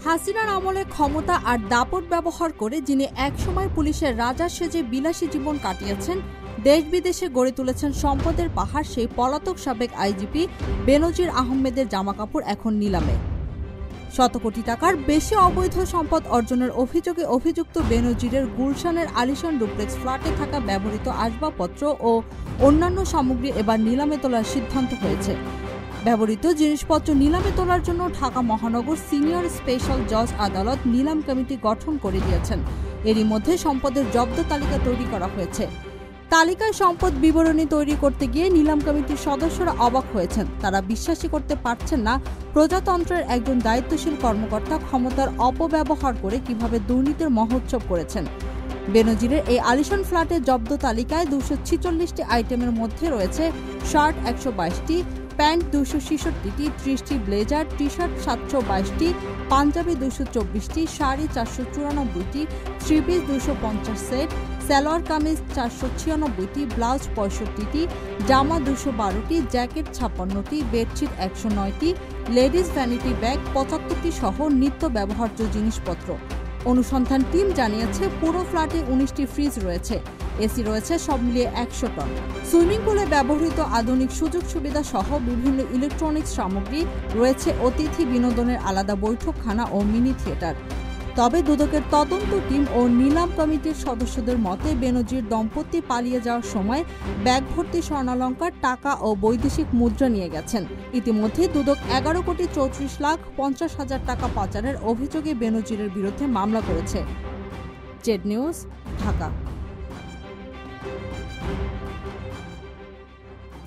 হাসিনার আমলে ক্ষমতা আর দাপট ব্যবহার করে যিনি একসময় পুলিশের রাজা সেজে বিলাসী জীবন কাটিয়েছেন, দেশ বিদেশে গড়ে তুলেছেন সম্পদের পাহাড়, সেই পলাতক সাবেক আইজিপি বেনজির আহমেদের জামাকাপড় এখন নিলামে। শত কোটি টাকার বেশি অবৈধ সম্পদ অর্জনের অভিযোগে অভিযুক্ত বেনজিরের গুলশানের আলিশান ডুপ্লেক্স ফ্ল্যাটে থাকা ব্যবহৃত আসবাবপত্র ও অন্যান্য সামগ্রী এবার নিলামে তোলার সিদ্ধান্ত হয়েছে। ব্যবহৃত জিনিসপত্র নিলামে তোলার জন্য ঢাকা মহানগর সিনিয়র স্পেশাল জজ আদালত নিলাম কমিটি গঠন করে দিয়েছেন। এরই মধ্যে সম্পদের জব্দ তালিকা তৈরি করা হয়েছে। তালিকায় সম্পদ বিবরণী তৈরি করতে গিয়ে নিলাম কমিটির সদস্যরা অবাক হয়েছেন। তারা বিশ্বাসই করতে পারছেন না প্রজাতন্ত্রের একজন দায়িত্বশীল কর্মকর্তা ক্ষমতার অপব্যবহার করে কিভাবে দুর্নীতির মহোৎসব করেছেন। বেনজিরের এই আলিশান ফ্ল্যাটের জব্দ তালিকায় 246টি আইটেমের মধ্যে রয়েছে শার্ট 122টি, প্যান্ট 266টি, 30টি ব্লেজার, টি শার্ট 722টি, পাঞ্জাবি 224টি, শাড়ি 494টি, থ্রি পিস 250 সেট, সালোয়ার কামিজ 496টি, ব্লাউজ 65টি, জামা 212টি, জ্যাকেট 56টি, বেডশিট 109টি, লেডিস ভ্যানিটি ব্যাগ 75টি সহ নিত্য ব্যবহার্য জিনিসপত্র। অনুসন্ধান টিম জানিয়েছে পুরো ফ্ল্যাটে 19টি ফ্রিজ রয়েছে, এসি রয়েছে, সব মিলিয়ে 100 টন। সুইমিং পুলে ব্যবহৃত আধুনিক সুযোগ সুবিধা সহ বিভিন্ন ইলেকট্রনিক্স সামগ্রী রয়েছে, অতিথি বিনোদনের আলাদা বৈঠকখানা ও মিনি থিয়েটার। তবে দুদকের তদন্ত টিম ও নিলাম কমিটির সদস্যদের মতে বেনজির দম্পতি পালিয়ে যাওয়ার সময় ব্যাগ ভর্তি স্বর্ণালংকার, টাকা ও বৈদেশিক মুদ্রা নিয়ে গেছেন। ইতিমধ্যে দুদক 11,34,50,000 টাকা পাচারের অভিযোগে বেনজিরের বিরুদ্ধে মামলা করেছে। Z news, Dhaka.